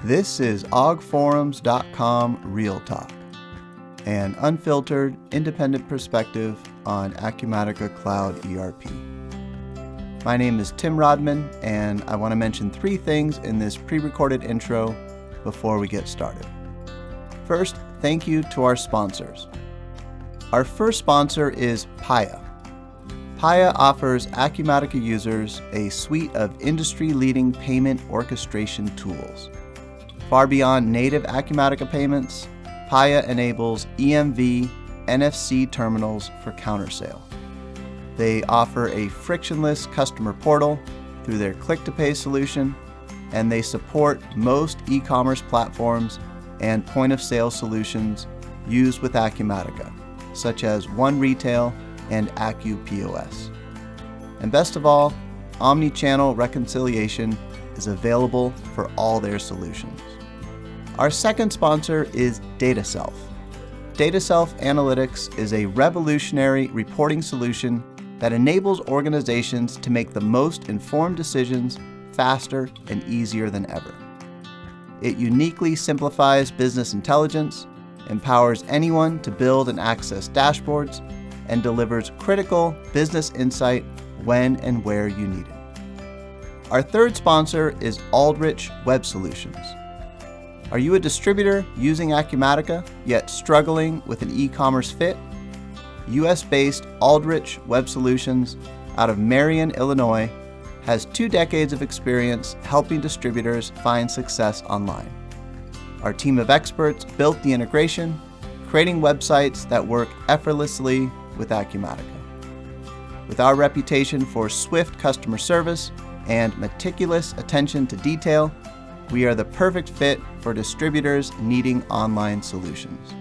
This is ogforums.com Real Talk, an unfiltered, independent perspective on Acumatica Cloud ERP. My name is Tim Rodman, and I want to mention three things in this pre-recorded intro before we get started. First, thank you to our sponsors. Our first sponsor is Paya. Paya offers Acumatica users a suite of industry-leading payment orchestration tools. Far beyond native Acumatica payments, Paya enables EMV NFC terminals for countersale. They offer a frictionless customer portal through their click-to-pay solution, and they support most e-commerce platforms and point-of-sale solutions used with Acumatica, such as One Retail and AcuPOS. And best of all, omni-channel reconciliation is available for all their solutions. Our second sponsor is DataSelf. DataSelf Analytics is a revolutionary reporting solution that enables organizations to make the most informed decisions faster and easier than ever. It uniquely simplifies business intelligence, empowers anyone to build and access dashboards, and delivers critical business insight when and where you need it. Our third sponsor is Aldrich Web Solutions. Are you a distributor using Acumatica, yet struggling with an e-commerce fit? US-based Aldrich Web Solutions out of Marion, Illinois, has 2 decades of experience helping distributors find success online. Our team of experts built the integration, creating websites that work effortlessly with Acumatica. With our reputation for swift customer service and meticulous attention to detail, we are the perfect fit for distributors needing online solutions.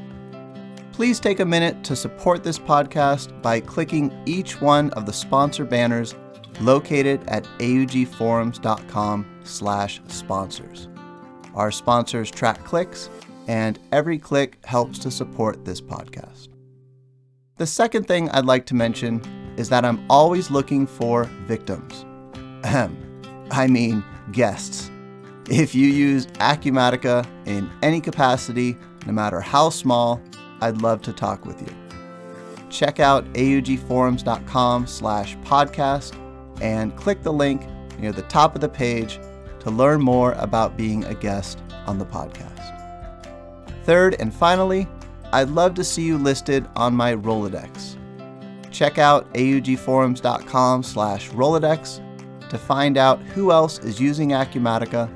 Please take a minute to support this podcast by clicking each one of the sponsor banners located at augforums.com/sponsors. Our sponsors track clicks, and every click helps to support this podcast. The second thing I'd like to mention is that I'm always looking for victims. I mean guests. If you use Acumatica in any capacity, no matter how small, I'd love to talk with you. Check out augforums.com/podcast and click the link near the top of the page to learn more about being a guest on the podcast. Third and finally, I'd love to see you listed on my Rolodex. Check out augforums.com/Rolodex to find out who else is using Acumatica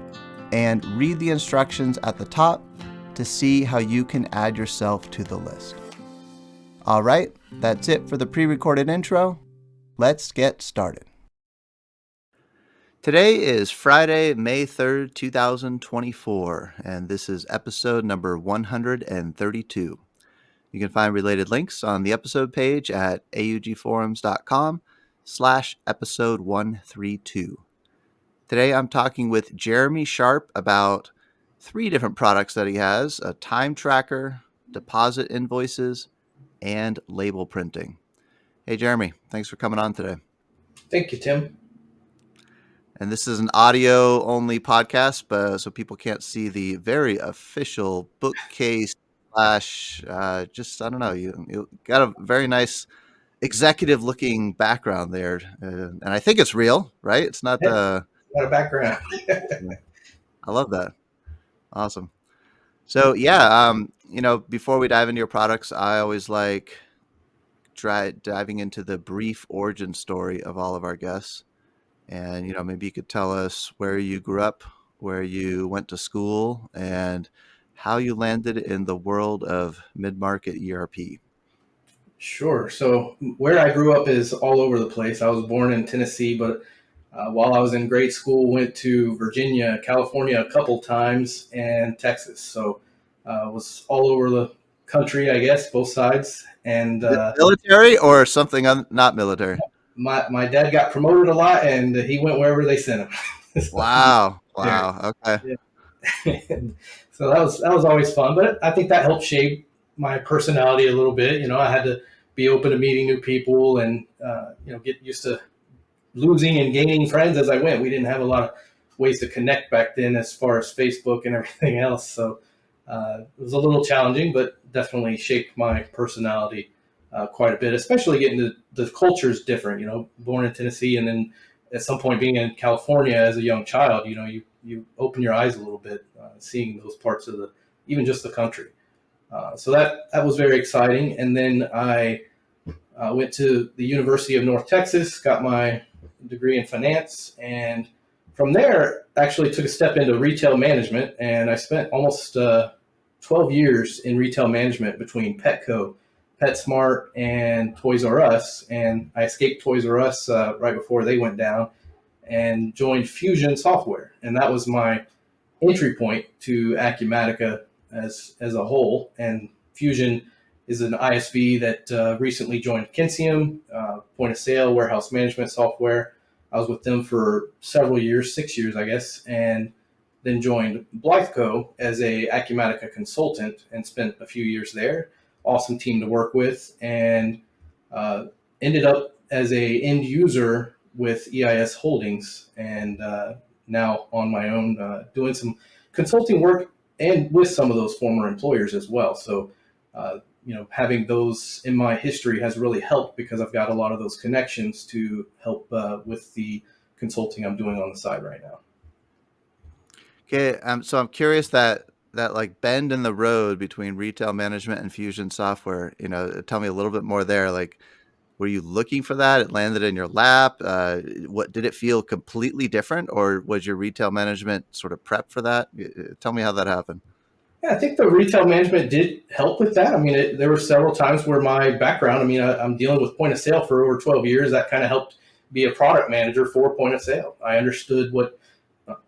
and read the instructions at the top to see how you can add yourself to the list. All right, that's it for the pre-recorded intro. Let's get started. Today is Friday, May 3rd, 2024, and this is episode number 132. You can find related links on the episode page at augforums.com/episode 132. Today I'm talking with Jeremy Sharp about 3 different products that he has: a time tracker, deposit invoices, and label printing. Hey Jeremy, thanks for coming on today. Thank you, Tim. And this is an audio-only podcast, so people can't see the very official bookcase slash, I don't know, you got a very nice executive-looking background there. And I think it's real, right? It's not Got a background. I love that. Awesome. So before we dive into your products, I always like diving into the brief origin story of all of our guests. And, maybe you could tell us where you grew up, where you went to school, and how you landed in the world of mid-market ERP. Sure. So where I grew up is all over the place. I was born in Tennessee, but while I was in grade school, went to Virginia, California a couple times, and Texas. So was all over the country, I guess, both sides. And military or something not military? My dad got promoted a lot, and he went wherever they sent him. Wow. Okay. Yeah. So that was always fun, but I think that helped shape my personality a little bit. I had to be open to meeting new people and get used to losing and gaining friends as I went. We didn't have a lot of ways to connect back then as far as Facebook and everything else. So it was a little challenging, but definitely shaped my personality quite a bit, especially getting the culture is different, born in Tennessee and then at some point being in California as a young child, you open your eyes a little bit, seeing those parts of even just the country. So that was very exciting. And then I went to the University of North Texas, got my degree in finance, and from there actually took a step into retail management. And I spent almost 12 years in retail management between Petco, PetSmart, and Toys R Us. And I escaped Toys R Us right before they went down and joined Fusion Software. And that was my entry point to Acumatica as a whole. And Fusion is an ISV that recently joined Kinsium, point of sale warehouse management software. I was with them for several years, 6 years, I guess, and then joined Blytheco as a Acumatica consultant and spent a few years there. Awesome team to work with, and ended up as a end user with EIS Holdings, and now on my own, doing some consulting work and with some of those former employers as well. So, having those in my history has really helped because I've got a lot of those connections to help with the consulting I'm doing on the side right now. Okay, so I'm curious that like bend in the road between retail management and Fusion Software. Tell me a little bit more there. Like, were you looking for that? It landed in your lap. What did it feel completely different, or was your retail management sort of prep for that? Tell me how that happened. Yeah, I think the retail management did help with that. I mean, there were several times where my background, I'm dealing with point of sale for over 12 years. That kind of helped be a product manager for point of sale. I understood what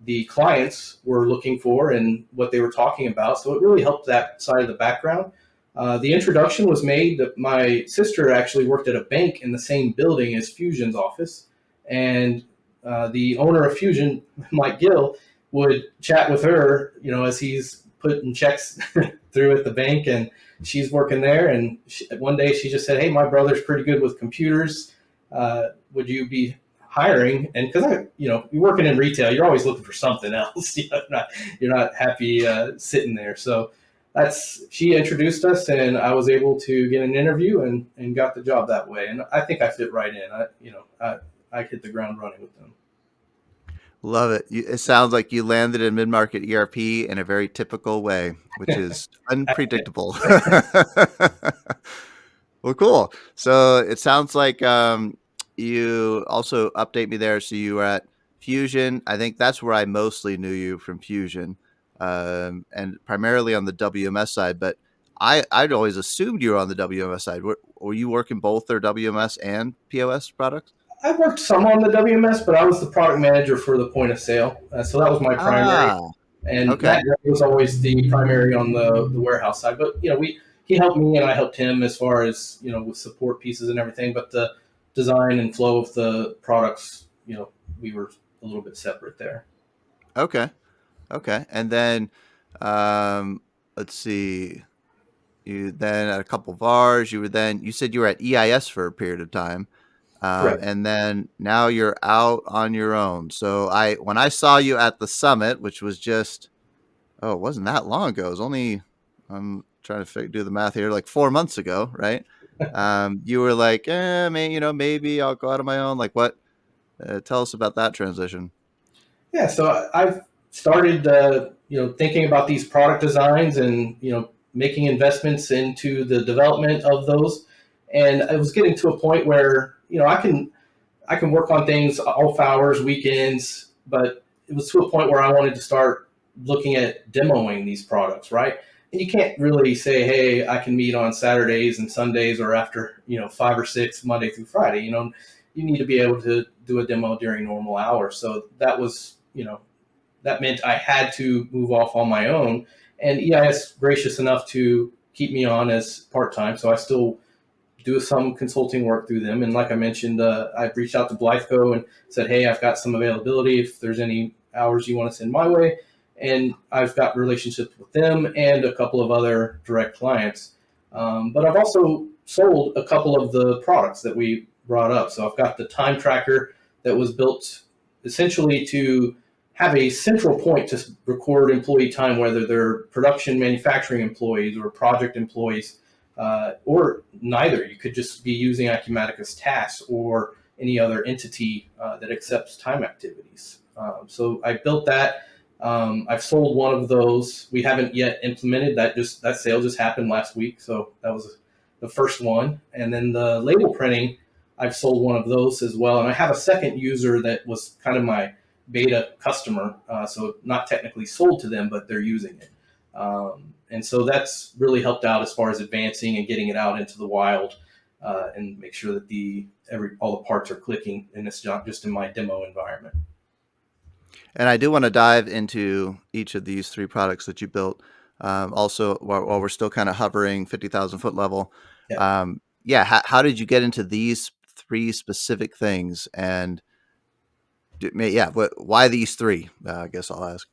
the clients were looking for and what they were talking about. So it really helped that side of the background. The introduction was made that my sister actually worked at a bank in the same building as Fusion's office. And the owner of Fusion, Mike Gill, would chat with her, as he's putting checks through at the bank, and she's working there. And one day she just said, "Hey, my brother's pretty good with computers. Would you be hiring?" And because you're working in retail, you're always looking for something else. You're not happy sitting there. So she introduced us, and I was able to get an interview and got the job that way. And I think I fit right in. I hit the ground running with them. Love it. It sounds like you landed in mid-market ERP in a very typical way, which is unpredictable. Well, cool. So it sounds like you also update me there. So you were at Fusion. I think that's where I mostly knew you from Fusion, and primarily on the WMS side. But I'd always assumed you were on the WMS side. Were you working both their WMS and POS products? I worked some on the WMS, but I was the product manager for the point of sale. So that was my primary. And Okay. Matt was always the primary on the warehouse side. But, he helped me and I helped him as far as, with support pieces and everything. But the design and flow of the products, we were a little bit separate there. Okay. And then, let's see. You then at a couple of VARs, you said you were at EIS for a period of time. Correct. And then now you're out on your own. So when I saw you at the summit, which was it wasn't that long ago. It was only, I'm trying to do the math here, like 4 months ago, right? You were like, maybe I'll go out on my own. Like what? Tell us about that transition. Yeah, so I've started, thinking about these product designs and, making investments into the development of those. And I was getting to a point where, I can work on things off hours, weekends, but it was to a point where I wanted to start looking at demoing these products, right? And you can't really say, "Hey, I can meet on Saturdays and Sundays or after, 5 or 6 Monday through Friday." You need to be able to do a demo during normal hours. So that was, that meant I had to move off on my own. And EIS gracious enough to keep me on as part-time. So I still do some consulting work through them. And like I mentioned, I've reached out to Blytheco and said, "Hey, I've got some availability if there's any hours you want to send my way." And I've got relationships with them and a couple of other direct clients. But I've also sold a couple of the products that we brought up. So I've got the time tracker that was built essentially to have a central point to record employee time, whether they're production manufacturing employees or project employees, or neither. You could just be using Acumatica's tasks or any other entity that accepts time activities. So I built that. I've sold one of those. We haven't yet implemented that. That sale just happened last week, so that was the first one. And then the label printing, I've sold one of those as well. And I have a second user that was kind of my beta customer, so not technically sold to them, but they're using it. And so that's really helped out as far as advancing and getting it out into the wild, and make sure that all the parts are clicking, and it's not just in my demo environment. And I do want to dive into each of these three products that you built. Also, while we're still kind of hovering 50,000 foot level, how did you get into these three specific things? And why these three? I guess I'll ask.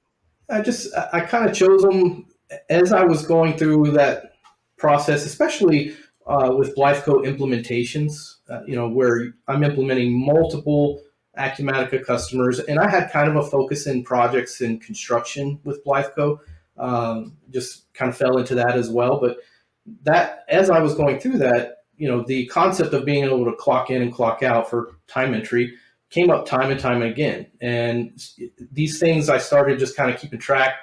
I kind of chose them as I was going through that process, especially with Blytheco implementations, where I'm implementing multiple Acumatica customers, and I had kind of a focus in projects in construction with Blytheco. Just kind of fell into that as well. But that, as I was going through that, the concept of being able to clock in and clock out for time entry came up time and time again. And these things I started just kind of keeping track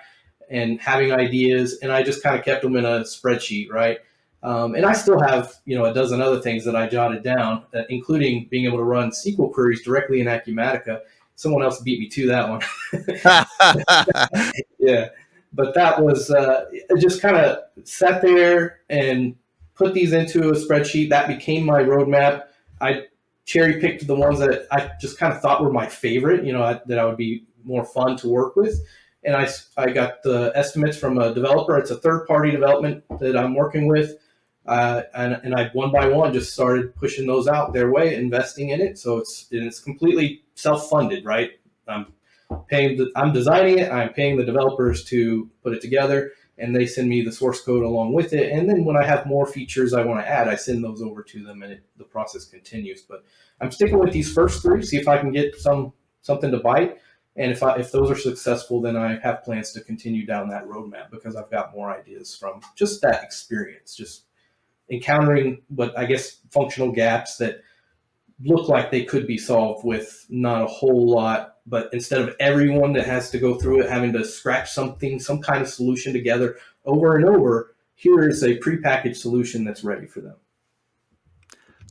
and having ideas, and I just kind of kept them in a spreadsheet, right? And I still have, a dozen other things that I jotted down, including being able to run SQL queries directly in Acumatica. Someone else beat me to that one. Yeah. But that was just kind of sat there and put these into a spreadsheet. That became my roadmap. I cherry picked the ones that I just kind of thought were my favorite, that I would be more fun to work with. And I got the estimates from a developer. It's a third-party development that I'm working with. And I one by one just started pushing those out their way, investing in it. So it's completely self-funded, right? I'm designing it. I'm paying the developers to put it together, and they send me the source code along with it. And then when I have more features I want to add, I send those over to them, and the process continues. But I'm sticking with these first three, see if I can get something to bite. And if those are successful, then I have plans to continue down that roadmap, because I've got more ideas from just that experience, just encountering what I guess functional gaps that look like they could be solved with not a whole lot. But instead of everyone that has to go through it having to scratch some kind of solution together over and over, here is a prepackaged solution that's ready for them.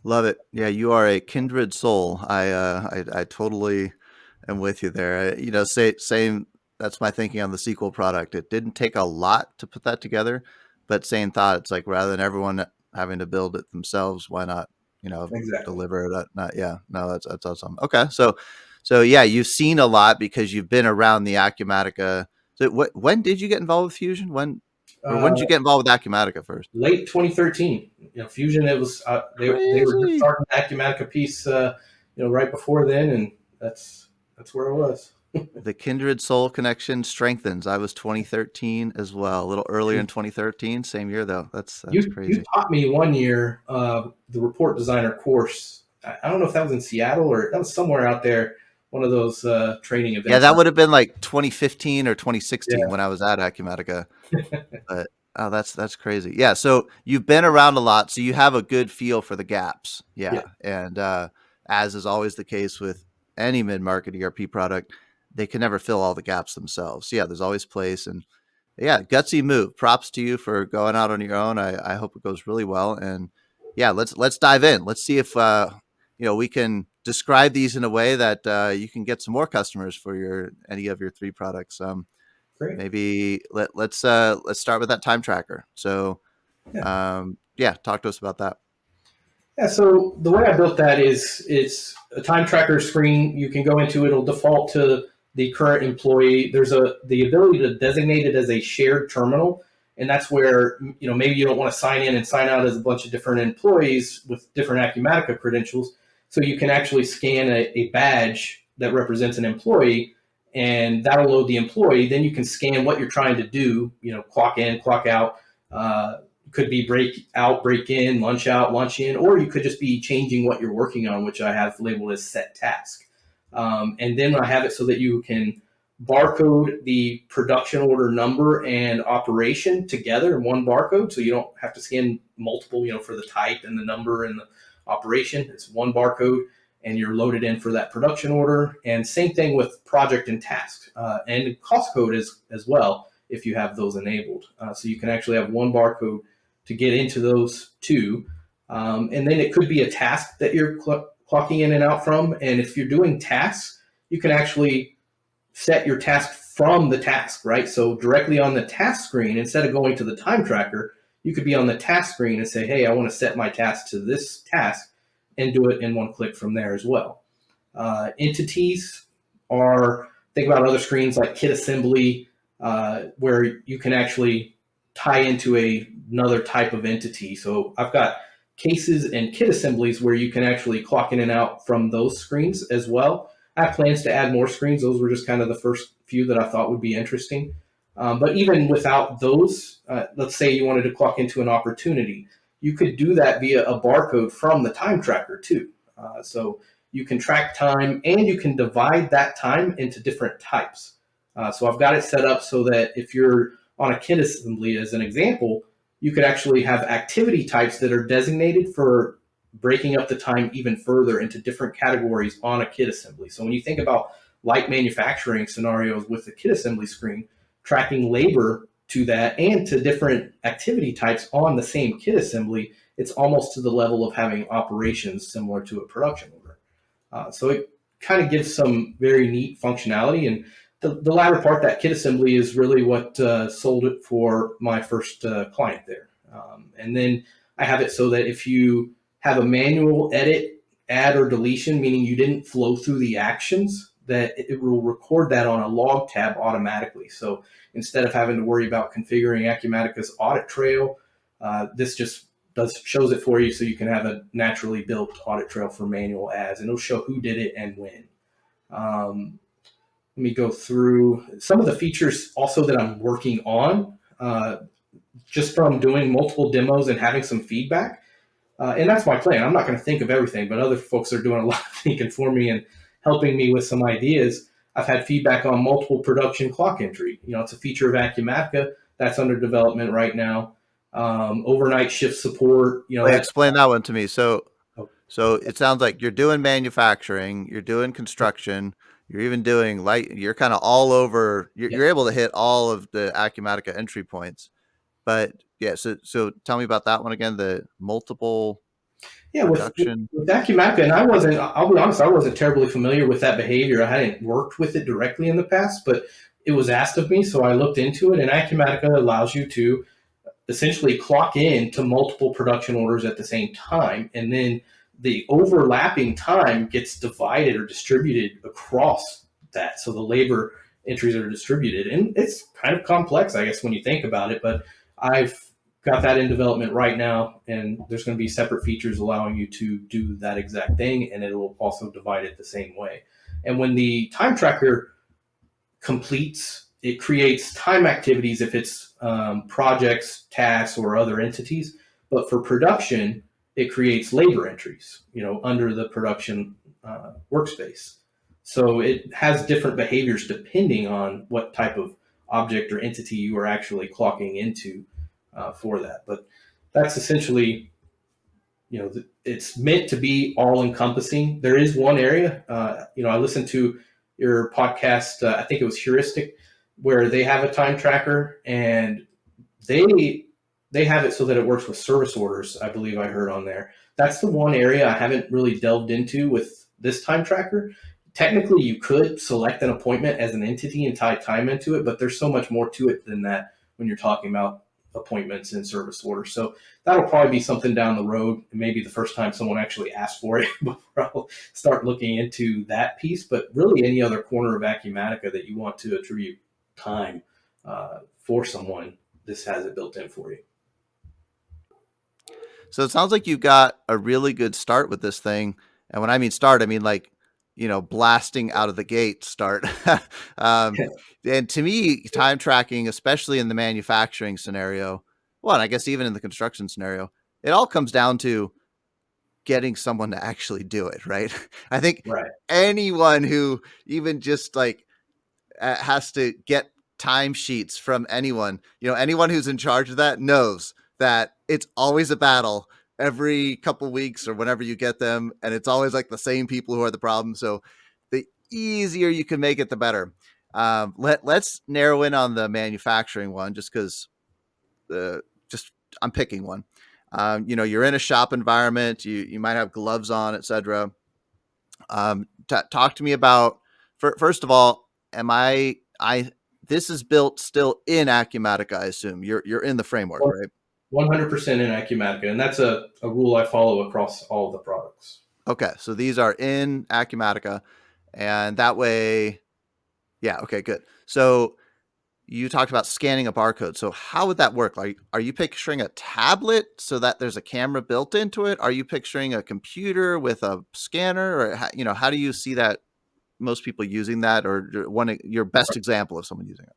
Love it. Yeah, you are a kindred soul. I totally am with you there. Same. That's my thinking on the SQL product. It didn't take a lot to put that together, but same thought. It's like, rather than everyone having to build it themselves, why not, Exactly. deliver it? That's awesome. Okay, so yeah, you've seen a lot because you've been around the Acumatica. So when did you get involved with Fusion? When did you get involved with Acumatica first? Late 2013. Fusion. It was they were just starting the Acumatica piece, right before then, and that's where it was. The kindred soul connection strengthens. I was 2013 as well, a little earlier in 2013, same year though. That's crazy. You taught me one year the report designer course. I don't know if that was in Seattle or that was somewhere out there. One of those training events. Yeah, that would have been like 2015 or 2016 when I was at Acumatica. But that's crazy. Yeah, so you've been around a lot, so you have a good feel for the gaps. Yeah. And as is always the case with any mid-market ERP product, they can never fill all the gaps themselves. So yeah, there's always place. And yeah, gutsy move. Props to you for going out on your own. I hope it goes really well. And yeah, let's dive in. Let's see if we can describe these in a way that you can get some more customers for any of your three products. Great. Maybe let's start with that time tracker. So talk to us about that. Yeah, so the way I built that is it's a time tracker screen. You can go into, it'll default to the current employee. There's the ability to designate it as a shared terminal, and that's where maybe you don't want to sign in and sign out as a bunch of different employees with different Acumatica credentials. So you can actually scan a badge that represents an employee, and that'll load the employee. Then you can scan what you're trying to do. Clock in, clock out. Could be break out, break in, lunch out, lunch in, or you could just be changing what you're working on, which I have labeled as set task. And then I have it so that you can barcode the production order number and operation together in one barcode, so you don't have to scan multiple, for the type and the number and the operation. It's one barcode, and you're loaded in for that production order. And same thing with project and tasks, and cost code as well if you have those enabled. So you can actually have one barcode to get into those two. And then it could be a task that you're clocking in and out from. And if you're doing tasks, you can actually set your task from the task, right? So directly on the task screen, instead of going to the time tracker, you could be on the task screen and say, hey, I want to set my task to this task, and do it in one click from there as well. Entities are, think about other screens like kit assembly, where you can actually tie into another type of entity. So I've got cases and kit assemblies where you can actually clock in and out from those screens as well. I have plans to add more screens. Those were just kind of the first few that I thought would be interesting. But even without those, let's say you wanted to clock into an opportunity, you could do that via a barcode from the time tracker too. So you can track time, and you can divide that time into different types. So I've got it set up so that if you're on a kit assembly, as an example, you could actually have activity types that are designated for breaking up the time even further into different categories on a kit assembly. So when you think about light manufacturing scenarios with the kit assembly screen, tracking labor to that and to different activity types on the same kit assembly, it's almost to the level of having operations similar to a production order. So it kind of gives some very neat functionality. And the latter part, that kit assembly, is really what sold it for my first client there. And then I have it so that if you have a manual edit, add, or deletion, meaning you didn't flow through the actions, that it will record that on a log tab automatically. So instead of having to worry about configuring Acumatica's audit trail, this just shows it for you, so you can have a naturally built audit trail for manual ads, and it'll show who did it and when. Let me go through some of the features also that I'm working on, just from doing multiple demos and having some feedback. And that's my plan. I'm not going to think of everything, but other folks are doing a lot of thinking for me and helping me with some ideas. I've had feedback on multiple production clock entry. It's a feature of Acumatica that's under development right now. Overnight shift support. Wait, explain that one to me. Oh, So it sounds like you're doing manufacturing, you're doing construction, you're even doing light. You're kind of all over. yeah. You're able to hit all of the Acumatica entry points. But yeah, so tell me about that one again. The multiple Yeah, production. with Acumatica, and I'll be honest, I wasn't terribly familiar with that behavior. I hadn't worked with it directly in the past, but it was asked of me, so I looked into it. And Acumatica allows you to essentially clock in to multiple production orders at the same time, and then the overlapping time gets divided or distributed across that. So the labor entries are distributed, and it's kind of complex, I guess, when you think about it. But I've got that in development right now, and there's going to be separate features allowing you to do that exact thing, and it will also divide it the same way. And when the time tracker completes, it creates time activities if it's projects, tasks, or other entities. But for production, it creates labor entries, under the production workspace. So it has different behaviors depending on what type of object or entity you are actually clocking into for that. But that's essentially, it's meant to be all encompassing. There is one area, I listened to your podcast, I think it was Heuristic, where they have a time tracker, and they have it so that it works with service orders, I believe I heard on there. That's the one area I haven't really delved into with this time tracker. Technically, you could select an appointment as an entity and tie time into it, but there's so much more to it than that when you're talking about appointments and service orders. So that'll probably be something down the road, maybe the first time someone actually asks for it before I'll start looking into that piece. But really, any other corner of Acumatica that you want to attribute time for someone, this has it built in for you. So it sounds like you've got a really good start with this thing. And when I mean start, I mean like, blasting out of the gate start. And to me, time tracking, especially in the manufacturing scenario, well, and I guess even in the construction scenario, it all comes down to getting someone to actually do it, right? I think Right. anyone who even just like has to get timesheets from anyone. Anyone who's in charge of that knows that it's always a battle every couple weeks or whenever you get them, and it's always like the same people who are the problem. So the easier you can make it, the better. Let's narrow in on the manufacturing one, just because just I'm picking one. You're in a shop environment. You might have gloves on, etc. Talk to me about first of all, am I this is built still in Acumatica, I assume. You're in the framework, right? 100% in Acumatica, and that's a rule I follow across all of the products. Okay, so these are in Acumatica, and that way, yeah, okay, good. So you talked about scanning a barcode. So how would that work? Like, are you picturing a tablet so that there's a camera built into it? Are you picturing a computer with a scanner, or how do you see that most people using that, or your best example of someone using it?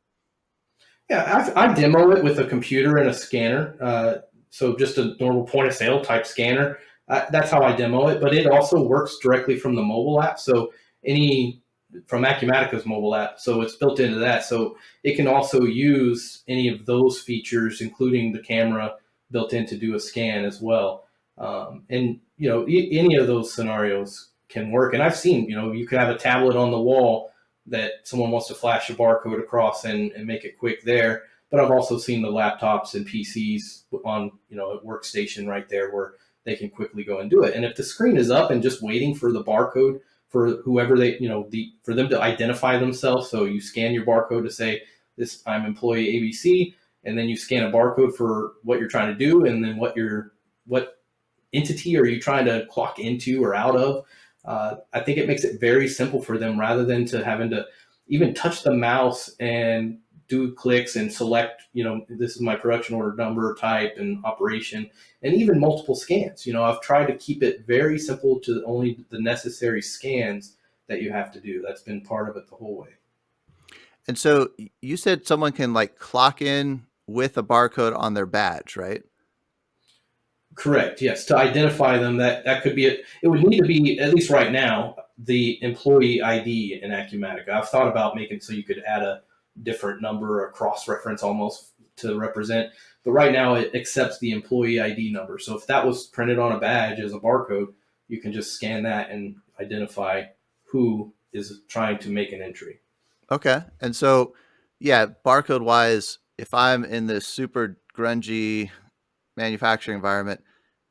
Yeah, I demo it with a computer and a scanner. So just a normal point of sale type scanner. That's how I demo it. But it also works directly from the mobile app. So any from Acumatica's mobile app. So it's built into that. So it can also use any of those features, including the camera built in to do a scan as well. And any of those scenarios can work. And I've seen, you could have a tablet on the wall that someone wants to flash a barcode across and make it quick there. But I've also seen the laptops and PCs on, a workstation right there where they can quickly go and do it. And if the screen is up and just waiting for the barcode for whoever for them to identify themselves. So you scan your barcode to say, I'm employee ABC, and then you scan a barcode for what you're trying to do. And then what entity are you trying to clock into or out of? I think it makes it very simple for them rather than to having to even touch the mouse and do clicks and select, this is my production order number, type, and operation, and even multiple scans. I've tried to keep it very simple to only the necessary scans that you have to do. That's been part of it the whole way. And so you said someone can like clock in with a barcode on their badge, right? Correct. Yes. To identify them, that could be it. It would need to be, at least right now, the employee ID in Acumatica. I've thought about making so you could add a different number or cross reference almost to represent, but right now it accepts the employee ID number. So if that was printed on a badge as a barcode, you can just scan that and identify who is trying to make an entry. Okay. And so, yeah, barcode wise, if I'm in this super grungy manufacturing environment,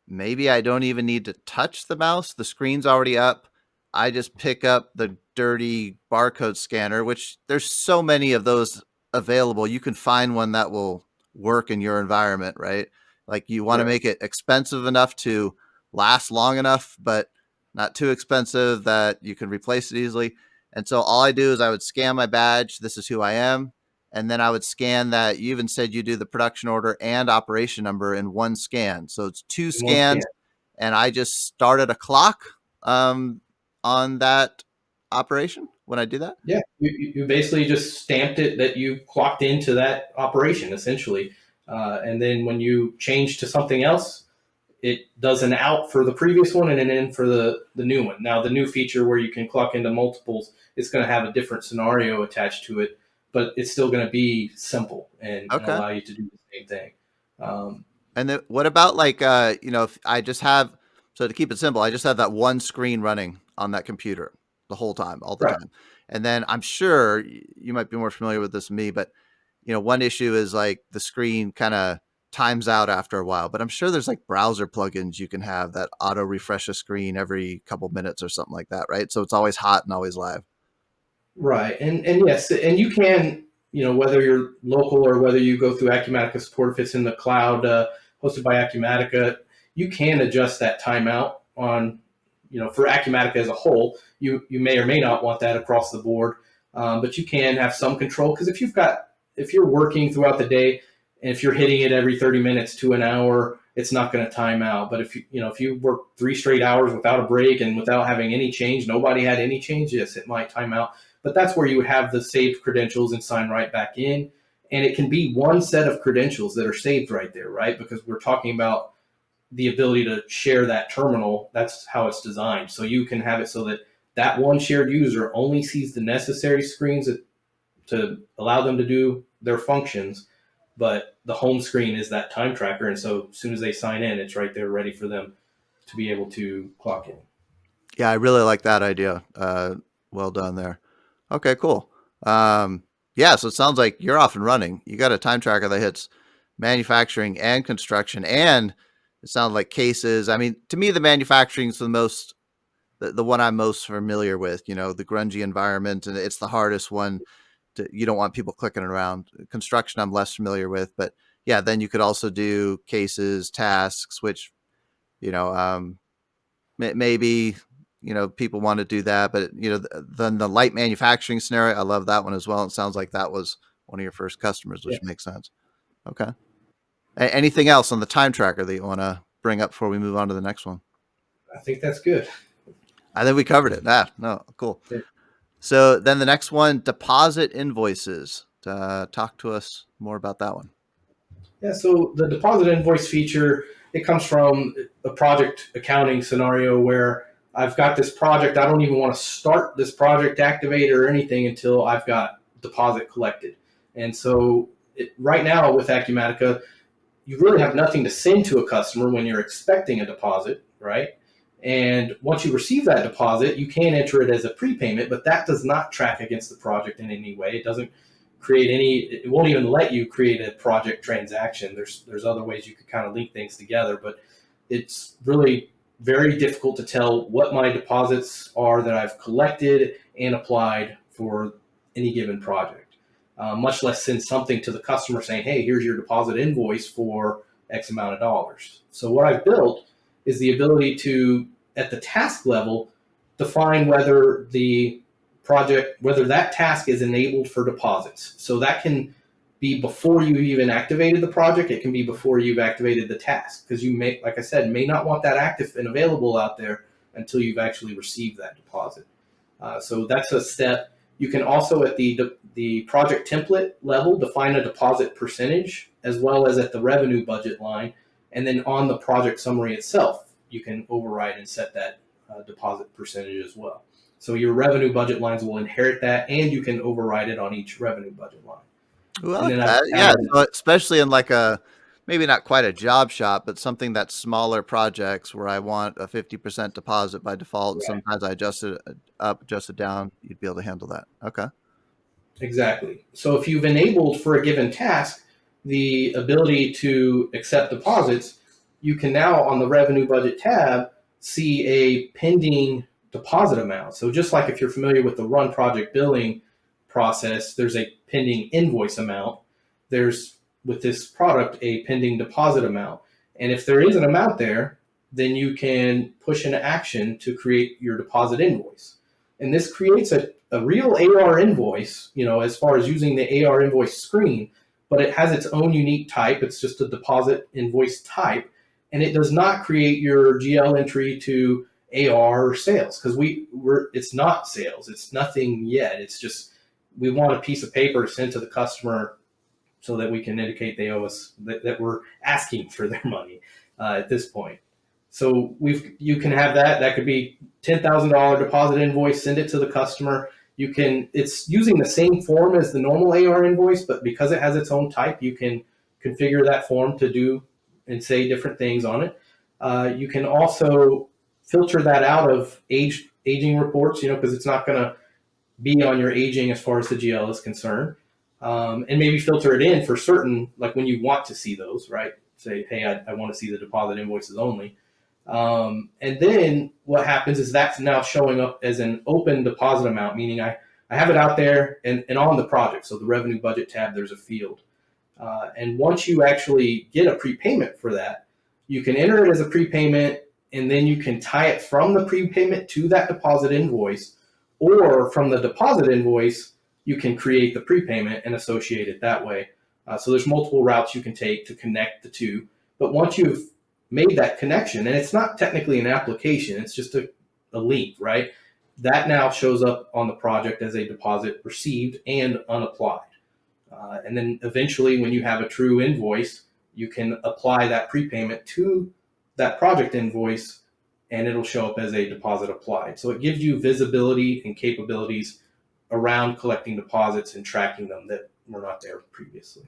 maybe I don't even need to touch the mouse. The screen's already up. I just pick up the dirty barcode scanner, which there's so many of those available. You can find one that will work in your environment, right? Like you want to make it expensive enough to last long enough, but not too expensive that you can replace it easily. And so all I do is I would scan my badge. This is who I am. And then I would scan that. You even said you do the production order and operation number in one scan. So it's two In one scan. scans. And I just started a clock on that operation when I do that. Yeah, you basically just stamped it that you clocked into that operation essentially, and then when you change to something else, it does an out for the previous one and an in for the new one. Now the new feature where you can clock into multiples, it's going to have a different scenario attached to it, but it's still going to be simple and allow you to do the same thing. And then what about like if I just have, so to keep it simple, I just have that one screen running on that computer the whole time, all the time. And then I'm sure you might be more familiar with this than me, but one issue is like the screen kind of times out after a while, but I'm sure there's like browser plugins you can have that auto refresh a screen every couple minutes or something like that, right? So it's always hot and always live. Right. And yes, and you can, whether you're local or whether you go through Acumatica support, if it's in the cloud, hosted by Acumatica, you can adjust that timeout on, for Acumatica as a whole. You may or may not want that across the board, but you can have some control, because if you're working throughout the day and if you're hitting it every 30 minutes to an hour, it's not going to time out. But if you work 3 straight hours without a break and without having any change, nobody had any change, yes, it might time out. But that's where you would have the saved credentials and sign right back in. And it can be one set of credentials that are saved right there, right? Because we're talking about the ability to share that terminal. That's how it's designed. So you can have it so that one shared user only sees the necessary screens that to allow them to do their functions, but the home screen is that time tracker. And so as soon as they sign in, it's right there ready for them to be able to clock in. Yeah, I really like that idea. Well done there. Okay, cool. Yeah, so it sounds like you're off and running. You got a time tracker that hits manufacturing and construction, and it sounds like cases. I mean, to me, the manufacturing is the one I'm most familiar with. You know, the grungy environment, and it's the hardest one. You don't want people clicking around. Construction, I'm less familiar with, but yeah, then you could also do cases, tasks, which you know, maybe people want to do that, but then the light manufacturing scenario, I love that one as well. It sounds like that was one of your first customers, Yeah, which makes sense. Okay. Anything else on the time tracker that you want to bring up before we move on to the next one? I think that's good. I think we covered it. No, cool. Yeah. So then the next one, deposit invoices. Talk to us more about that one. Yeah, so the deposit invoice feature, it comes from a project accounting scenario where I've got this project. I don't even want to start this project activate or anything until I've got deposit collected. And so right now with Acumatica, you really have nothing to send to a customer when you're expecting a deposit, right? And once you receive that deposit, you can enter it as a prepayment, but that does not track against the project in any way. It doesn't create any, it won't even let you create a project transaction. There's other ways you could kind of link things together, but it's really very difficult to tell what my deposits are that I've collected and applied for any given project. Much less send something to the customer saying, hey, here's your deposit invoice for X amount of dollars. So what I've built is the ability to, at the task level, define whether whether that task is enabled for deposits. So that can be before you've even activated the project. It can be before you've activated the task, because you may, like I said, may not want that active and available out there until you've actually received that deposit. So that's a step. You can also, at the project template level, define a deposit percentage, as well as at the revenue budget line. And then on the project summary itself, you can override and set that deposit percentage as well. So your revenue budget lines will inherit that, and you can override it on each revenue budget line. Ooh, I And like then I've that. Yeah, added, so especially in like maybe not quite a job shop, but something that's smaller projects where I want a 50% deposit by default, and right, sometimes I adjust it up, adjust it down. You'd be able to handle that. Okay. exactly. So if you've enabled for a given task the ability to accept deposits, you can now on the revenue budget tab see a pending deposit amount. So just like if you're familiar with the run project billing process, there's a pending invoice amount. There's with this product a pending deposit amount. And if there is an amount there, then you can push an action to create your deposit invoice. And this creates a real AR invoice, as far as using the AR invoice screen, but it has its own unique type. It's just a deposit invoice type, and it does not create your GL entry to AR or sales, because it's not sales. It's nothing yet. It's just we want a piece of paper to send to the customer so that we can indicate they owe us, that we're asking for their money at this point. So you can have that. That could be $10,000 deposit invoice. Send it to the customer. It's using the same form as the normal AR invoice, but because it has its own type, you can configure that form to do and say different things on it. You can also filter that out of aging reports, because it's not going to be on your aging as far as the GL is concerned. And maybe filter it in for certain, like when you want to see those, right? Say, hey, I want to see the deposit invoices only. And then what happens is that's now showing up as an open deposit amount, meaning I have it out there and on the project. So the revenue budget tab, there's a field. And once you actually get a prepayment for that, you can enter it as a prepayment, and then you can tie it from the prepayment to that deposit invoice, or from the deposit invoice, you can create the prepayment and associate it that way. So there's multiple routes you can take to connect the two. But once you've made that connection, and it's not technically an application, it's just a link, right? That now shows up on the project as a deposit received and unapplied. And then eventually, when you have a true invoice, you can apply that prepayment to that project invoice, and it'll show up as a deposit applied. So it gives you visibility and capabilities around collecting deposits and tracking them that were not there previously.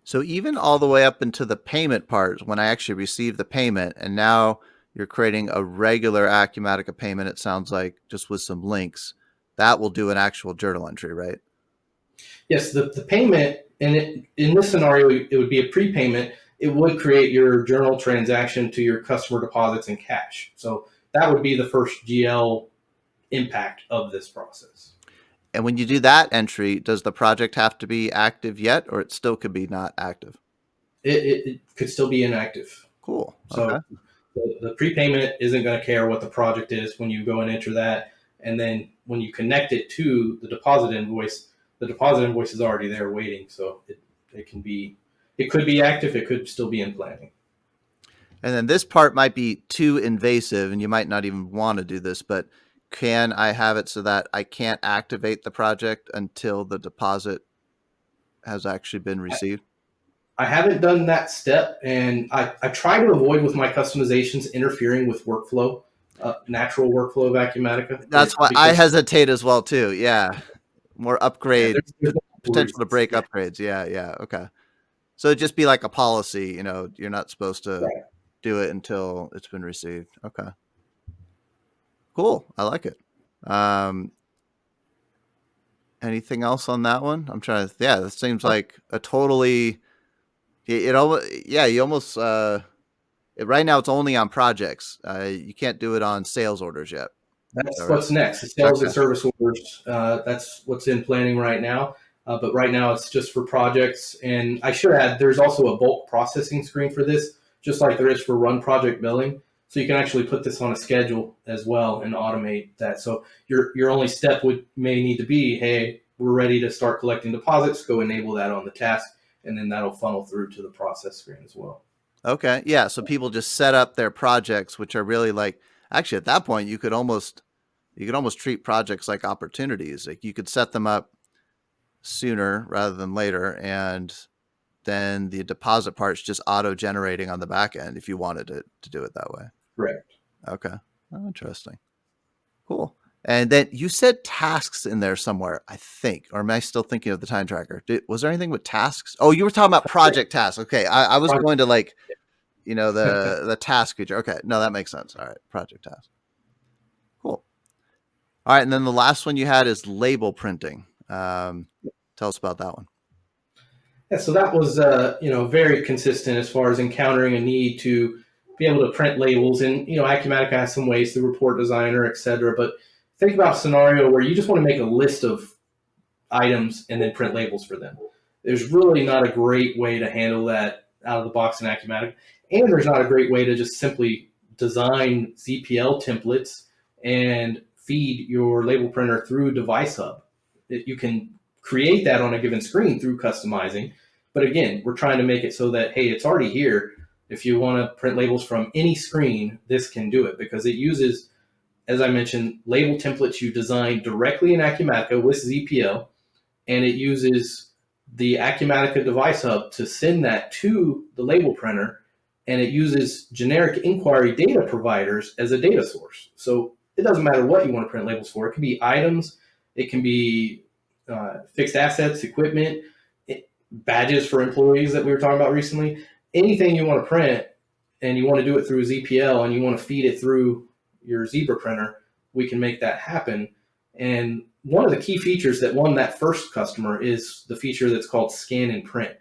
So even all the way up into the payment part, when I actually receive the payment, and now you're creating a regular Acumatica payment, it sounds like, just with some links, that will do an actual journal entry, right? Yes, the payment, in this scenario, it would be a prepayment. It would create your journal transaction to your customer deposits in cash. So that would be the first GL impact of this process. And when you do that entry, does the project have to be active yet, or it still could be not active? It could still be inactive. Cool. Okay. So the prepayment isn't going to care what the project is when you go and enter that. And then when you connect it to the deposit invoice is already there waiting. So it could be active. It could still be in planning. And then this part might be too invasive, and you might not even want to do this, but can I have it so that I can't activate the project until the deposit has actually been received? I haven't done that step, and I try to avoid with my customizations interfering with workflow, natural workflow of Acumatica. That's why I Because hesitate as well too. Yeah. More yeah, upgrade, there's potential to reasons. break Yeah, upgrades. Yeah. Yeah. Okay. So it'd just be like a policy, you're not supposed to right. do it until it's been received. Okay. Cool. I like it. Um, Anything else on that one? I'm trying to, yeah, this seems like a totally, it almost, yeah, you almost, right now it's only on projects. You can't do it on sales orders yet. Is that That's right? what's next. The sales and Okay. service orders. That's what's in planning right now. But right now it's just for projects. And I should add, there's also a bulk processing screen for this, just like there is for run project billing. So you can actually put this on a schedule as well and automate that. So your only step may need to be, hey, we're ready to start collecting deposits. Go enable that on the task, and then that'll funnel through to the process screen as well. Okay. Yeah. So people just set up their projects, which are really like, actually at that point, you could almost treat projects like opportunities. Like you could set them up sooner rather than later. And then the deposit part's just auto generating on the back end if you wanted to do it that way. Correct. Okay. Oh, interesting. Cool. And then you said tasks in there somewhere, I think, or am I still thinking of the time tracker? Was there anything with tasks? Oh, you were talking about project tasks. Okay. I was going to like, the task feature. Okay. No, that makes sense. All right. Project task. Cool. All right. And then the last one you had is label printing. Tell us about that one. Yeah, so that was very consistent as far as encountering a need to be able to print labels, and Acumatica has some ways through Report Designer, et cetera. But think about a scenario where you just want to make a list of items and then print labels for them. There's really not a great way to handle that out of the box in Acumatica, and there's not a great way to just simply design ZPL templates and feed your label printer through Device Hub. You can create that on a given screen through customizing. But again, we're trying to make it so that, hey, it's already here. If you want to print labels from any screen, this can do it because it uses, as I mentioned, label templates you design directly in Acumatica with ZPL, and it uses the Acumatica Device Hub to send that to the label printer, and it uses generic inquiry data providers as a data source. So it doesn't matter what you want to print labels for. It can be items, it can be fixed assets, equipment, badges for employees that we were talking about recently. Anything you want to print and you want to do it through ZPL and you want to feed it through your Zebra printer, we can make that happen. And one of the key features that won that first customer is the feature that's called scan and print.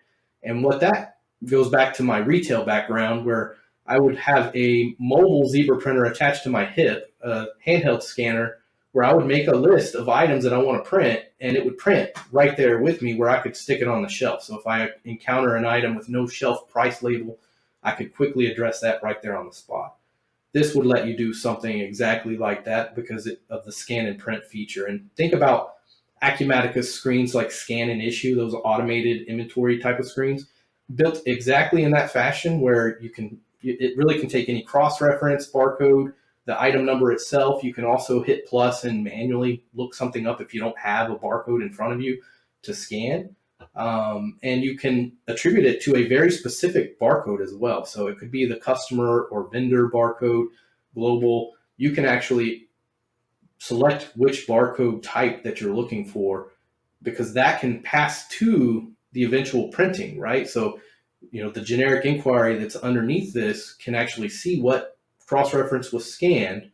And what that goes back to my retail background, where I would have a mobile Zebra printer attached to my hip, a handheld scanner, where I would make a list of items that I want to print, and it would print right there with me where I could stick it on the shelf. So if I encounter an item with no shelf price label, I could quickly address that right there on the spot. This would let you do something exactly like that because of the scan and print feature. And think about Acumatica's screens like scan and issue, those automated inventory type of screens, built exactly in that fashion where it really can take any cross-reference, barcode, the item number itself. You can also hit plus and manually look something up if you don't have a barcode in front of you to scan. And you can attribute it to a very specific barcode as well. So it could be the customer or vendor barcode, global. You can actually select which barcode type that you're looking for, because that can pass to the eventual printing, right? So, the generic inquiry that's underneath this can actually see what cross-reference was scanned,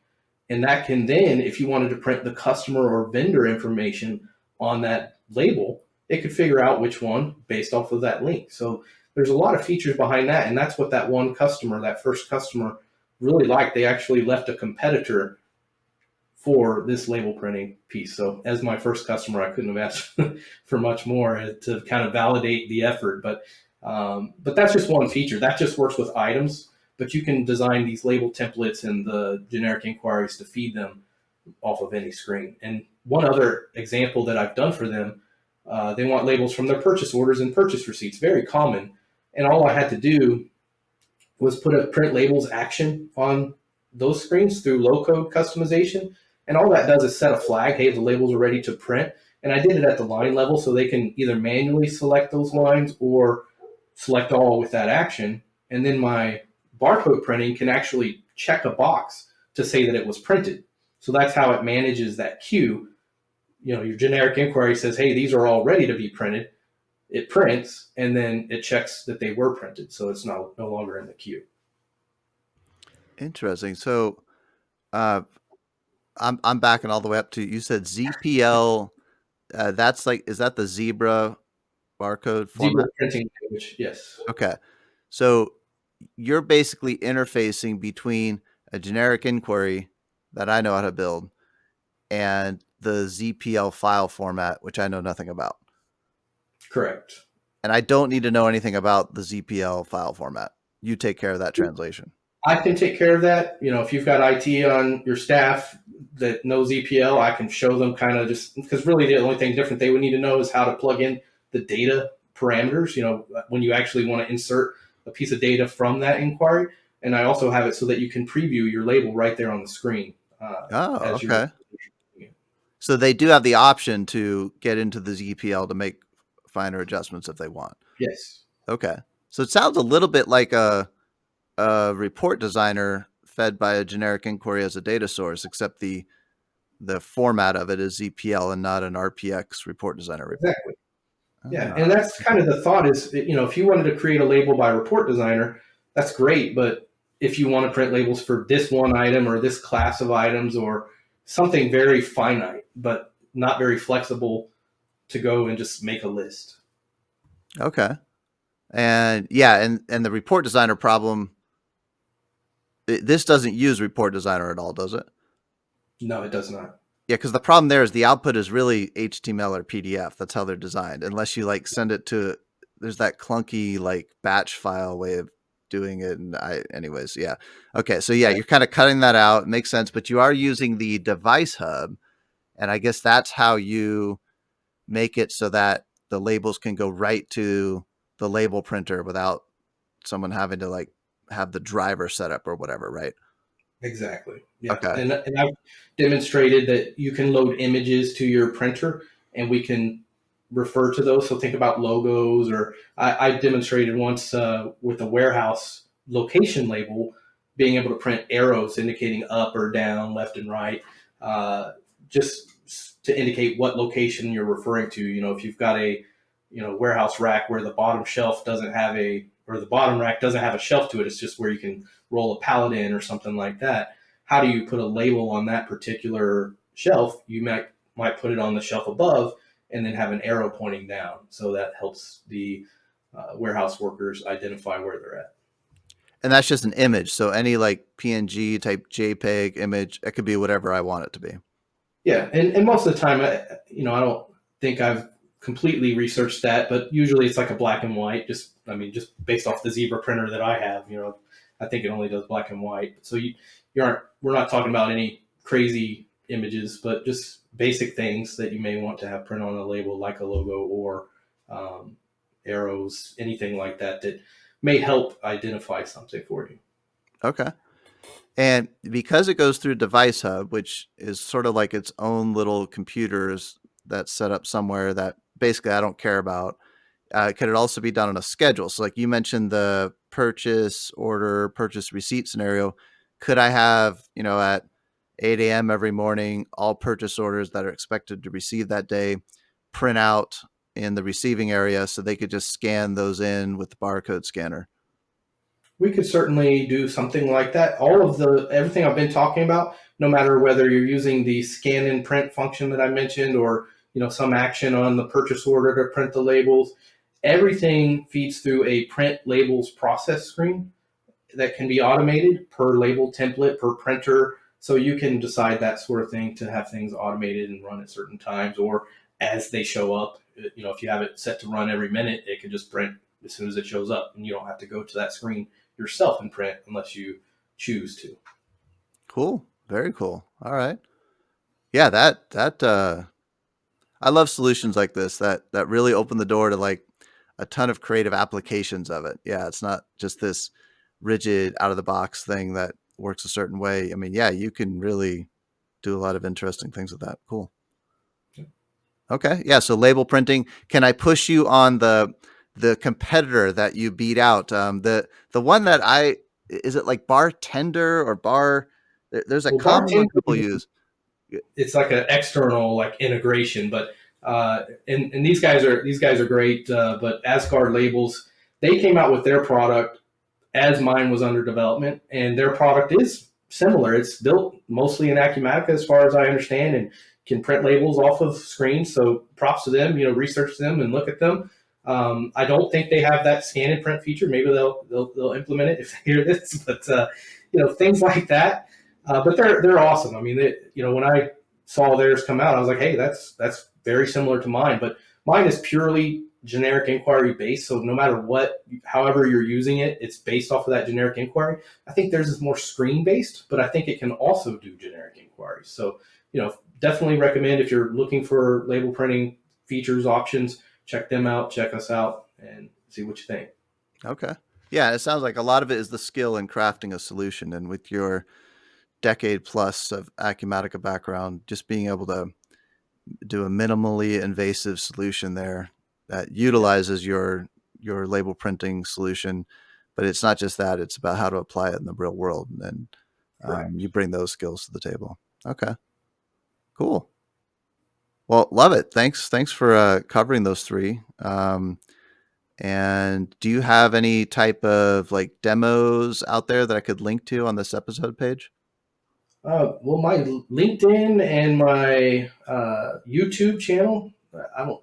and that can then, if you wanted to print the customer or vendor information on that label, it could figure out which one based off of that link. So there's a lot of features behind that, and that's what that one customer, that first customer, really liked. They actually left a competitor for this label printing piece. So as my first customer, I couldn't have asked for much more to kind of validate the effort. But that's just one feature. That just works with items. But you can design these label templates and the generic inquiries to feed them off of any screen. And one other example that I've done for them, they want labels from their purchase orders and purchase receipts. Very common. And all I had to do was put a print labels action on those screens through low code customization. And all that does is set a flag, hey, the labels are ready to print. And I did it at the line level so they can either manually select those lines or select all with that action. And then my barcode printing can actually check a box to say that it was printed. So that's how it manages that queue. Your generic inquiry says, hey, these are all ready to be printed. It prints, and then it checks that they were printed. So it's no longer in the queue. Interesting. So uh, I'm backing all the way up to, you said ZPL. That's like, is that the zebra barcode Zebra format? printing language, yes. Okay. So you're basically interfacing between a generic inquiry that I know how to build and the ZPL file format, which I know nothing about. Correct. And I don't need to know anything about the ZPL file format. You take care of that translation. I can take care of that. If you've got IT on your staff that knows EPL, I can show them kind of just because really the only thing different they would need to know is how to plug in the data parameters, when you actually want to insert a piece of data from that inquiry. And I also have it so that you can preview your label right there on the screen. Oh, As you're. okay. So they do have the option to get into the ZPL to make finer adjustments if they want. Yes. Okay. So it sounds a little bit like a report designer fed by a generic inquiry as a data source, except the format of it is ZPL and not an RPX report designer report. Exactly. Yeah, and that's kind of the thought is, if you wanted to create a label by report designer, that's great. But if you want to print labels for this one item or this class of items or something very finite, but not very flexible to go and just make a list. Okay. And yeah, and the report designer problem, this doesn't use report designer at all, does it? No, it does not. Yeah, because the problem there is the output is really HTML or PDF. That's how they're designed. Unless you like send it to, there's that clunky like batch file way of doing it. And anyways, yeah. Okay, so yeah, Right. you're kind of cutting that out. It makes sense, but you are using the device hub, and I guess that's how you make it so that the labels can go right to the label printer without someone having to like have the driver set up or whatever, right? Exactly. Yeah. Okay. And I've demonstrated that you can load images to your printer and we can refer to those. So think about logos, or I demonstrated once with a warehouse location label, being able to print arrows indicating up or down, left and right, just to indicate what location you're referring to. If you've got a warehouse rack where the bottom shelf doesn't have or the bottom rack doesn't have a shelf to it, it's just where you can roll a pallet in or something like that. How do you put a label on that particular shelf? You might put it on the shelf above and then have an arrow pointing down. So that helps the warehouse workers identify where they're at. And that's just an image. So any like PNG type JPEG image, it could be whatever I want it to be. Yeah, and most of the time, I don't think I've completely researched that, but usually it's like a black and white. Just based off the Zebra printer that I have, I think it only does black and white. So we're not talking about any crazy images, but just basic things that you may want to have print on a label, like a logo or arrows, anything like that that may help identify something for you. Okay. And because it goes through Device Hub, which is sort of like its own little computers that's set up somewhere that basically I don't care about, could it also be done on a schedule? So like you mentioned the purchase order, purchase receipt scenario. Could I have, at 8 a.m. every morning, all purchase orders that are expected to receive that day print out in the receiving area so they could just scan those in with the barcode scanner. We could certainly do something like that. All of everything I've been talking about, no matter whether you're using the scan and print function that I mentioned, or some action on the purchase order to print the labels, everything feeds through a print labels process screen that can be automated per label template, per printer. So you can decide that sort of thing to have things automated and run at certain times, or as they show up. If you have it set to run every minute, it can just print as soon as it shows up, and you don't have to go to that screen yourself and print unless you choose to. Cool. Very cool. All right. Yeah, I love solutions like this that really open the door to like a ton of creative applications of it. Yeah, it's not just this rigid out of the box thing that works a certain way. I mean, yeah, you can really do a lot of interesting things with that. Cool. Okay. Yeah. So label printing. Can I push you on the competitor that you beat out? The one that is it like bartender or bar? There's a Well, common one bartender, people use. it's like an external like integration, but and these guys are great. But Asgard Labels, they came out with their product as mine was under development, and their product is similar. It's built mostly in Acumatica, as far as I understand, and can print labels off of screens. So props to them. Research them and look at them. I don't think they have that scan and print feature. Maybe they'll implement it if they hear this, but things like that. But they're awesome. I mean, when I saw theirs come out, I was like, hey, that's very similar to mine. But mine is purely generic inquiry based. So no matter however you're using it, it's based off of that generic inquiry. I think theirs is more screen based, but I think it can also do generic inquiries. So, definitely recommend, if you're looking for label printing features, options, check them out, check us out, and see what you think. Okay. Yeah, it sounds like a lot of it is the skill in crafting a solution, and with your decade plus of Acumatica background, just being able to do a minimally invasive solution there that utilizes your label printing solution, but it's not just that; it's about how to apply it in the real world, and you bring those skills to the table. Okay, cool. Well, love it. Thanks for covering those three. And do you have any type of like demos out there that I could link to on this episode page? Well, my LinkedIn and my YouTube channel, I don't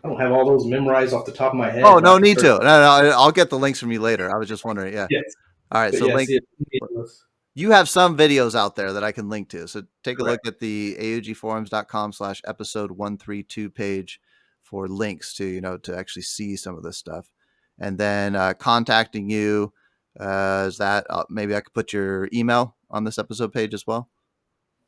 I don't have all those memorized off the top of my head, Oh, but I no can need to. certainly. No, I'll get the links from you later. I was just wondering. Yeah. Yes, All right. but So yes, link. You have some videos out there that I can link to. So take a look correct. at the augforums.com/episode 132 page for links to, to actually see some of this stuff. And then contacting you, is that maybe I could put your email on this episode page as well?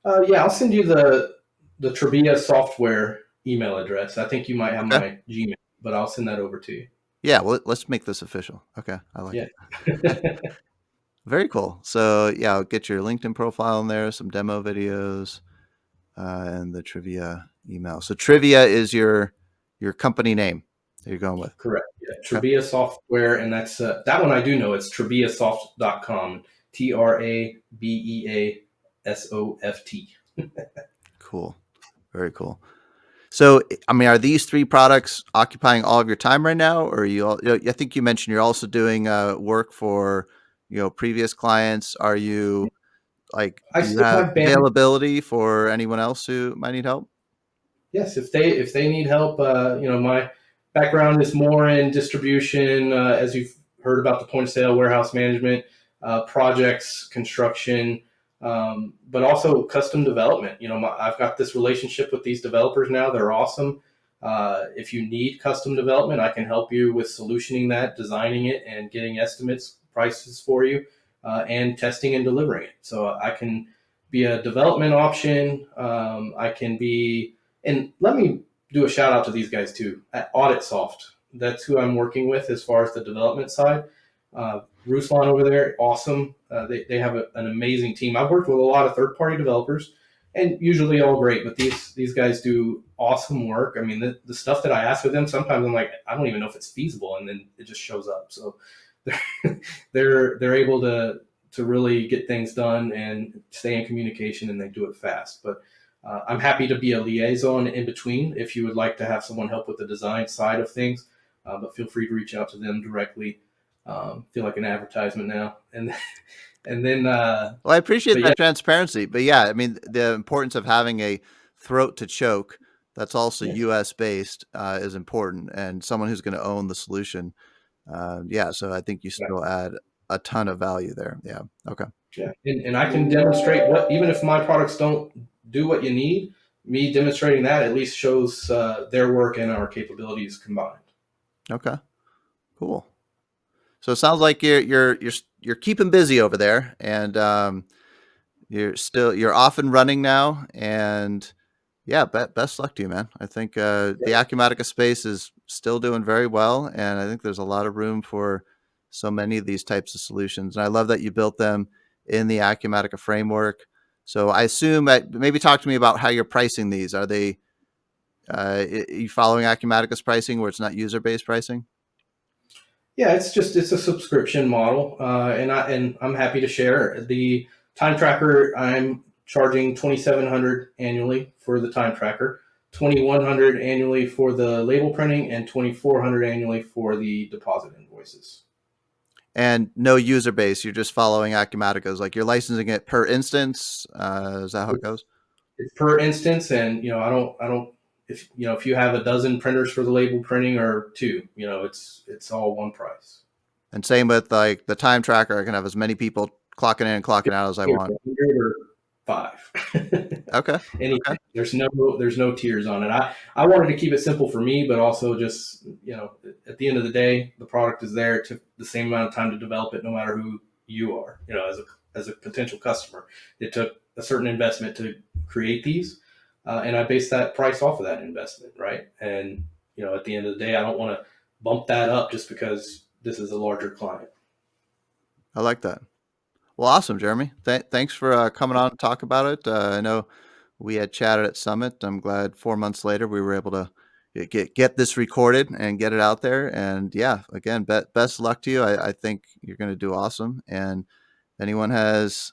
Yeah, I'll send you the Trebia software email address. I think you might have Okay. my Gmail, but I'll send that over to you. Yeah. Well, let's make this official. Okay. I like Yeah. it. Very cool. So yeah, I'll get your LinkedIn profile in there, some demo videos, and the trivia email. So trivia is your company name that you're going with. Correct. Yeah. Okay. Trebia software, and that's that one I do know. It's trebiasoft.com. TRABEASOFT. Cool. Very cool. So, I mean, are these three products occupying all of your time right now, or I think you mentioned you're also doing work for, previous clients. Are you like, I do you still have have band. availability for anyone else who might need help? Yes, if they need help, my background is more in distribution, as you've heard about the point of sale, warehouse management, projects, construction, but also custom development. I've got this relationship with these developers now. They're awesome. If you need custom development, I can help you with solutioning that, designing it, and getting estimates, prices for you, and testing and delivering it. So I can be a development option. I can be and let me do a shout out to these guys too at AuditSoft. That's who I'm working with as far as the development side. Ruslan over there, awesome. They have an amazing team. I've worked with a lot of third party developers, and usually all great, but these guys do awesome work. I mean, the stuff that I ask of them, sometimes I'm like, I don't even know if it's feasible, and then it just shows up. So they're able to really get things done and stay in communication, and they do it fast. But I'm happy to be a liaison in between if you would like to have someone help with the design side of things. But feel free to reach out to them directly. Feel like an advertisement now, and then Well, I appreciate but yeah, that transparency, but yeah, I mean, the importance of having a throat to choke that's also yeah, US based is important, and someone who's going to own the solution. Yeah, so I think you still add a ton of value there. Yeah. Okay. yeah, and I can demonstrate what, even if my products don't do what you need, me demonstrating that at least shows their work and our capabilities combined. Okay. Cool. So it sounds like you're keeping busy over there, and you're off and running now, and yeah, best luck to you, man. I think the Acumatica space is still doing very well, and I think there's a lot of room for so many of these types of solutions. And I love that you built them in the Acumatica framework. So I assume that maybe talk to me about how you're pricing these. Are they you following Acumatica's pricing where it's not user based pricing? Yeah, it's a subscription model, and I'm happy to share the time tracker. I'm charging 2,700 annually for the time tracker, 2,100 annually for the label printing, and 2,400 annually for the deposit invoices. And no user base. You're just following Acumatica's. Like you're licensing it per instance. Is that how it goes? It's per instance, and I don't if if you have a dozen printers for the label printing or two, it's all one price. And same with like the time tracker. I can have as many people clocking in and clocking out as I want. 100 or five. Okay. Okay. Anything. There's no tiers on it. I wanted to keep it simple for me, but also just at the end of the day, the product is there. It took the same amount of time to develop it, no matter who you are. As a potential customer, it took a certain investment to create these, and I based that price off of that investment, right? And at the end of the day, I don't want to bump that up just because this is a larger client. I like that. Well, awesome, Jeremy. Thanks for coming on to talk about it. I know we had chatted at Summit. I'm glad 4 months later we were able to get this recorded and get it out there. And yeah, again, best luck to you. I think you're going to do awesome. And if anyone has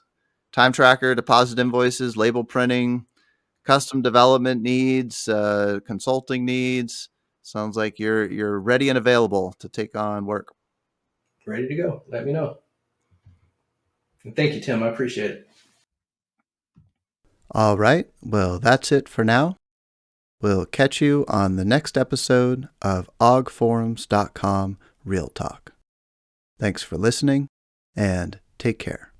time tracker, deposit invoices, label printing, custom development needs, consulting needs, sounds like you're ready and available to take on work. Ready to go. Let me know. And thank you, Tim. I appreciate it. All right. Well, that's it for now. We'll catch you on the next episode of ogforums.com Real Talk. Thanks for listening and take care.